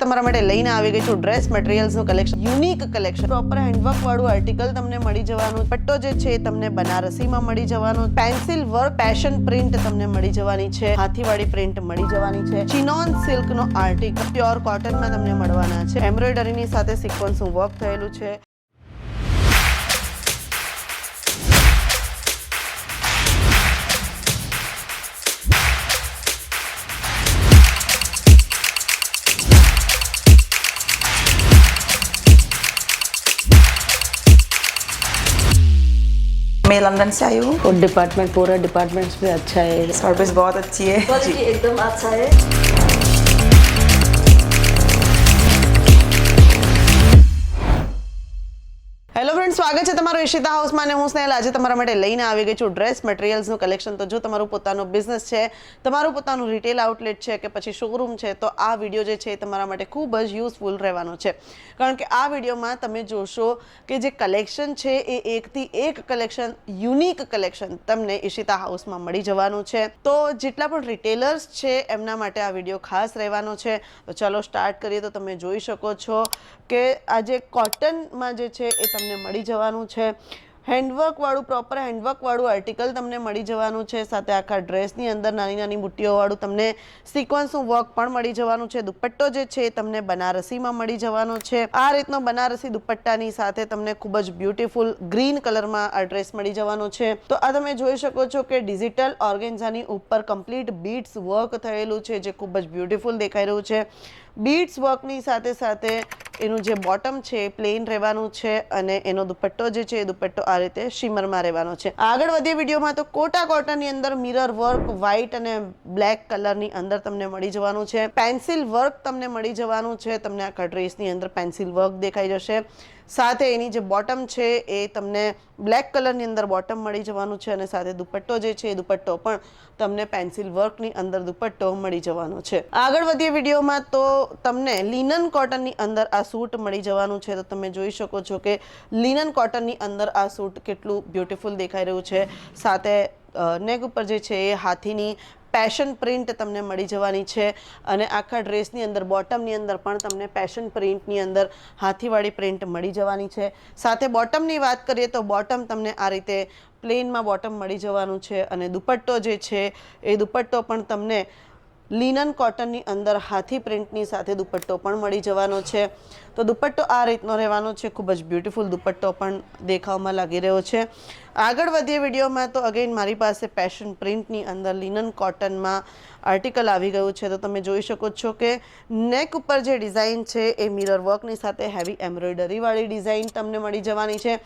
તમારા માટે લઈને આવી ગઈ છું ડ્રેસ મટીરિયલ્સનું collection, unique collection, proper handwork વાળું આર્ટિકલ તમને મળી જવાનું. પટ્ટો જે છે તમને બનારસીમાં મળી જવાનો, પેન્સિલ વર્ક પેશન પ્રિન્ટ તમને મળી જવાની છે, હાથીવાળી પ્રિન્ટ મળી જવાની છે, ચિનોન સિલ્કનો આર્ટિકલ પ્યોર કોટનમાં તમને મળવાના છે, એમ્બ્રોઇડરીની સાથે સિક્વન્સનું વર્ક થયેલું છે. मैं लंदन से आई हूँ और डिपार्टमेंट पूरा डिपार्टमेंट्स भी अच्छा है, सर्विस बहुत अच्छी है क्वालिटी एकदम अच्छा है. હેલો ફ્રેન્ડ, સ્વાગત છે તમારું ઈશિતા હાઉસમાં અને હું સ્નેહલ. આજે તમારા માટે લઈને આવી ગઈ છું ડ્રેસ મટીરિયલ્સનું કલેક્શન. તો જો તમારું પોતાનો બિઝનેસ છે, તમારું પોતાનું રિટેલ આઉટલેટ છે કે પછી શોરૂમ છે, તો આ વિડીયો જે છે એ તમારા માટે ખૂબ જ યુઝફુલ રહેવાનો છે. કારણ કે આ વિડીયોમાં તમે જોશો કે જે કલેક્શન છે એ એકથી એક કલેક્શન, યુનિક કલેક્શન તમને ઈશિતા હાઉસમાં મળી જવાનું છે. તો જેટલા પણ રિટેલર્સ છે એમના માટે આ વિડીયો ખાસ રહેવાનો છે. તો ચાલો સ્ટાર્ટ કરીએ. તો તમે જોઈ શકો છો કે આજે કોટનમાં જે છે એ તમને મળી જવાનું છે. હેન્ડવર્ક વાળું, પ્રોપર હેન્ડવર્ક વાળું આર્ટિકલ તમને મળી જવાનું છે. સાથે આખા ડ્રેસની અંદર નાની નાની બુટ્ટીઓ વાળું તમને સિક્વન્સનું વર્ક પણ મળી જવાનું છે. દુપટ્ટો જે છે તમને બનારસીમાં મળી જવાનો છે. આ રીતનો બનારસી દુપટ્ટાની સાથે તમને ખૂબ જ બ્યુટીફુલ ગ્રીન કલરમાં આ ડ્રેસ મળી જવાનો છે. તો આ તમે જોઈ શકો છો કે ડિજિટલ ઓર્ગેન્ઝાની ઉપર કમ્પ્લીટ બીડ્સ વર્ક થયેલું છે, જે ખૂબ જ બ્યુટીફુલ દેખાઈ રહ્યું છે. બીડ્સ વર્કની સાથે સાથે એનું જે બોટમ છે એ પ્લેન રહેવાનું છે અને એનો દુપટ્ટો જે છે એ દુપટ્ટો આ રીતે શિમરમાં રહેવાનો છે. આગળ વધીએ વિડીયોમાં તો કોટા કોટનની અંદર મિરર વર્ક વ્હાઇટ અને બ્લેક કલરની અંદર તમને મળી જવાનું છે. પેન્સિલ વર્ક તમને મળી જવાનું છે. તમને આખા ડ્રેસની અંદર પેન્સિલ વર્ક દેખાઈ જશે. સાથે એની જે બોટમ છે એ તમને બ્લેક કલરની અંદર બોટમ મળી જવાનું છે અને સાથે દુપટ્ટો જે છે એ દુપટ્ટો પણ તમને પેન્સિલ વર્કની અંદર દુપટ્ટો મળી જવાનો છે. આગળ વધીએ વિડીયોમાં તો તમને લિનન કોટનની અંદર આ સૂટ મળી જવાનું છે. તો તમે જોઈ શકો છો કે લિનન કોટનની અંદર આ સૂટ કેટલું બ્યુટીફુલ દેખાઈ રહ્યું છે. સાથે નેક ઉપર જે છે એ હાથીની પેશન પ્રિન્ટ તમને મળી જવાની છે અને આખા ડ્રેસની અંદર બોટમની અંદર પણ તમને પેશન પ્રિન્ટની અંદર હાથીવાળી પ્રિન્ટ મળી જવાની છે. સાથે બોટમની વાત કરીએ તો બોટમ તમને આ રીતે પ્લેનમાં બોટમ મળી જવાનું છે અને દુપટ્ટો જે છે એ દુપટ્ટો પણ તમને લિનન કોટનની અંદર હાથી પ્રિન્ટની સાથે દુપટ્ટો પણ મળી જવાનો છે. તો દુપટ્ટો આ રીતનો રહેવાનો છે. ખૂબ જ બ્યુટીફુલ દુપટ્ટો પણ દેખાવમાં લાગી રહ્યો છે. આગળ વધીએ વિડીયોમાં તો અગેન મારી પાસે પેશન પ્રિન્ટની અંદર લિનન કોટનમાં આર્ટિકલ આવી ગયું છે. તો તમે જોઈ શકો છો કે નેક ઉપર જે ડિઝાઇન છે એ મિરર વર્કની સાથે હેવી એમ્બ્રોઇડરીવાળી ડિઝાઇન તમને મળી જવાની છે.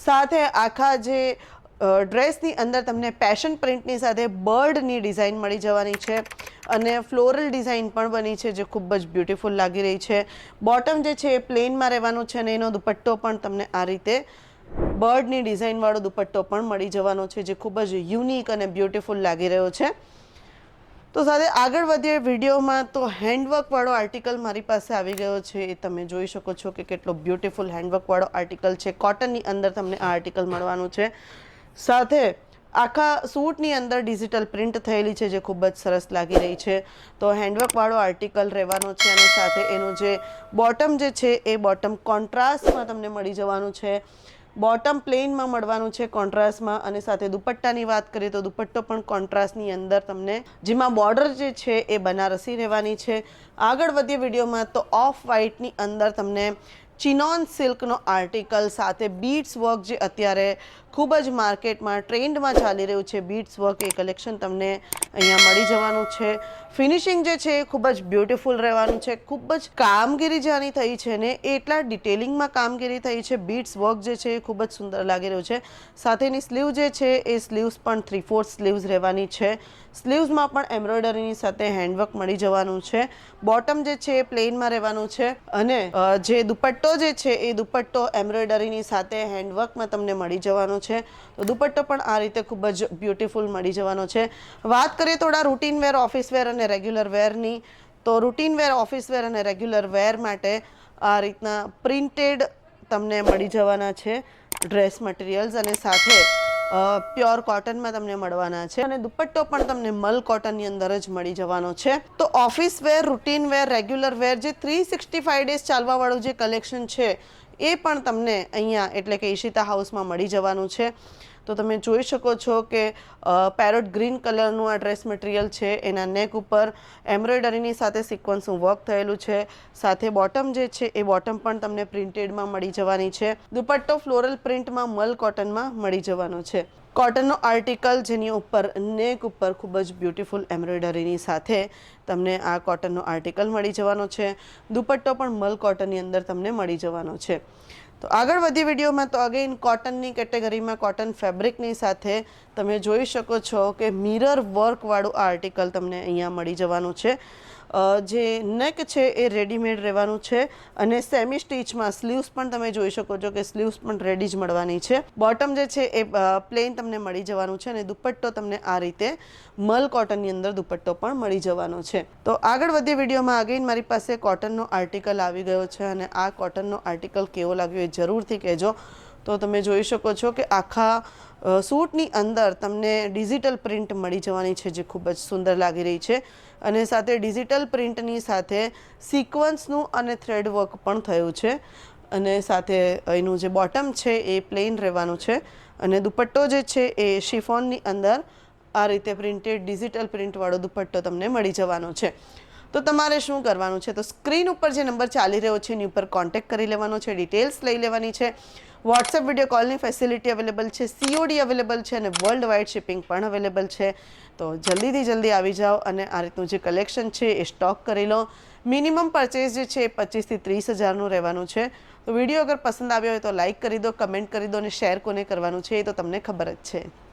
સાથે આખા જે ડ્રેસની અંદર તમને પેશન પ્રિન્ટની સાથે બર્ડની ડિઝાઇન મળી જવાની છે અને ફ્લોરલ ડિઝાઇન પણ બની છે, જે ખૂબ જ બ્યુટીફુલ લાગી રહી છે. બોટમ જે છે એ પ્લેનમાં રહેવાનું છે અને એનો દુપટ્ટો પણ તમને આ રીતે બર્ડની ડિઝાઇનવાળો દુપટ્ટો પણ મળી જવાનો છે, જે ખૂબ જ યુનિક અને બ્યુટીફુલ લાગી રહ્યો છે. તો સાથે આગળ વધીએ વિડીયોમાં તો હેન્ડવર્કવાળો આર્ટિકલ મારી પાસે આવી ગયો છે. એ તમે જોઈ શકો છો કે કેટલો બ્યુટીફુલ હેન્ડવર્કવાળો આર્ટિકલ છે. કોટનની અંદર તમને આ આર્ટિકલ મળવાનું છે. સાથે આખા સૂટની અંદર ડિજિટલ પ્રિન્ટ થયેલી છે, જે ખૂબ જ સરસ લાગી રહી છે. તો હેન્ડવર્કવાળો આર્ટિકલ રહેવાનો છે અને સાથે એનું જે બોટમ જે છે એ બોટમ કોન્ટ્રાસ્ટમાં તમને મળી જવાનું છે. બોટમ પ્લેનમાં મળવાનું છે કોન્ટ્રાસ્ટમાં અને સાથે દુપટ્ટાની વાત કરીએ તો દુપટ્ટો પણ કોન્ટ્રાસ્ટની અંદર તમને, જેમાં બોર્ડર જે છે એ બનારસી રહેવાની છે. આગળ વધીએ વિડીયોમાં તો ઓફ વ્હાઇટની અંદર તમને ચિનોન સિલ્કનો આર્ટિકલ સાથે બીડ્સ વર્ક, જે અત્યારે ખૂબ જ માર્કેટમાં ટ્રેન્ડમાં ચાલી રહ્યું છે બીડ્સ વર્ક, એ કલેક્શન તમને અહીંયા મળી જવાનું છે. ફિનિશિંગ જે છે એ ખૂબ જ બ્યુટીફુલ રહેવાનું છે. ખૂબ જ કામગીરી જે આની થઈ છે ને એ એટલા ડિટેલિંગમાં કામગીરી થઈ છે. બીડ્સ વર્ક જે છે એ ખૂબ જ સુંદર લાગી રહ્યું છે. સાથેની સ્લીવ જે છે એ સ્લીવ્સ પણ 3/4 સ્લીવ્સ રહેવાની છે. સ્લીવ્સમાં પણ એમ્બ્રોઇડરીની સાથે હેન્ડવર્ક મળી જવાનું છે. બોટમ જે છે એ પ્લેનમાં રહેવાનું છે અને જે દુપટ્ટો જે છે એ દુપટ્ટો એમ્બ્રોઇડરીની સાથે હેન્ડવર્કમાં તમને મળી જવાનો છે. તો દુપટ્ટો પણ આ રીતે ખૂબ જ બ્યુટીફુલ મળી જવાનો છે. વાત કરીએ થોડા રૂટીન વેર, ઓફિસ વેર અને રેગ્યુલર વેરની, તો રૂટીન વેર, ઓફિસ વેર અને રેગ્યુલર વેર માટે આ રીતના પ્રિન્ટેડ તમને મળી જવાના છે ડ્રેસ મટીરિયલ્સ અને સાથે પ્યોર કોટનમાં તમને મળવાના છે અને દુપટ્ટો પણ તમને મલ કોટનની અંદર જ મળી જવાનો છે. તો ઓફિસ વેર, રૂટીન વેર, રેગ્યુલર વેર, જે 365 ડેઝ ચાલવાવાળું જે કલેક્શન છે એ પણ તમને અહીંયા એટલે કે ઈશિતા હાઉસમાં મળી જવાનું છે. તો તમે જોઈ શકો છો કે પેરોટ ગ્રીન કલરનું આ ડ્રેસ મટીરિયલ છે. એના નેક ઉપર એમ્બ્રોઇડરીની સાથે સિક્વન્સનું વર્ક થયેલું છે. સાથે બોટમ જે છે એ બોટમ પણ તમને પ્રિન્ટેડમાં મળી જવાની છે. દુપટ્ટો ફ્લોરલ પ્રિન્ટમાં મલ કોટનમાં મળી જવાનો છે. કોટનનો આર્ટિકલ જેની ઉપર નેક ઉપર ખૂબ જ બ્યુટીફુલ એમ્બ્રોઇડરીની સાથે તમને આ કોટનનો આર્ટિકલ મળી જવાનો છે. દુપટ્ટો પણ મલ કોટનની અંદર તમને મળી જવાનો છે. તો આગળ વધી વિડીયોમાં તો અગેન કોટનની કેટેગરીમાં કોટન ફેબ્રિકની સાથે તમે જોઈ શકો છો કે મિરર વર્કવાળું આ આર્ટિકલ તમને અહીંયા મળી જવાનું છે. જે નેક છે એ રેડીમેડ રહેવાનું છે અને સેમી સ્ટીચમાં સ્લીવ્સ પણ તમે જોઈ શકો છો કે સ્લીવ્સ પણ રેડી જ મળવાની છે. બોટમ જે છે એ પ્લેન તમને મળી જવાનું છે અને દુપટ્ટો તમને આ રીતે મલ કોટનની અંદર દુપટ્ટો પણ મળી જવાનો છે. તો આગળ વધી વિડીયોમાં અગેન મારી પાસે કોટનનો આર્ટિકલ આવી ગયો છે અને આ કોટનનો આર્ટિકલ કેવો લાગ્યો એ જરૂરથી કહેજો. તો તમે જોઈ શકો છો કે આખા સૂટની અંદર તમને ડિજિટલ પ્રિન્ટ મળી જવાની છે જે ખૂબ જ સુંદર લાગી રહી છે અને સાથે ડિજિટલ પ્રિન્ટની સાથે સિક્વન્સનું અને થ્રેડ વર્ક પણ થયું છે અને સાથે એનું જે બોટમ છે એ પ્લેન રહેવાનું છે અને દુપટ્ટો જે છે એ શિફોનની અંદર આ રીતે પ્રિન્ટેડ ડિજિટલ પ્રિન્ટવાળો દુપટ્ટો તમને મળી જવાનો છે. તો તમારે શું કરવાનું છે, તો સ્ક્રીન ઉપર જે નંબર ચાલી રહ્યો છે એની ઉપર કોન્ટેક્ટ કરી લેવાનો છે, ડિટેલ્સ લઈ લેવાની છે. વોટ્સએપ વિડીયો કોલની ફેસિલિટી અવેલેબલ છે, COD અવેલેબલ છે અને વર્લ્ડ વાઇડ શિપિંગ પણ અવેલેબલ છે. તો જલ્દીથી જલ્દી આવી જાઓ અને આ રીતનું જે કલેક્શન છે એ સ્ટોક કરી લો. મિનિમમ પરચેઝ જે છે એ 25 થી 30 હજારનું રહેવાનું છે. તો વિડીયો અગર પસંદ આવ્યો હોય તો લાઇક કરી દો, કમેન્ટ કરી દો અને શેર કોને કરવાનું છે એ તો તમને ખબર જ છે.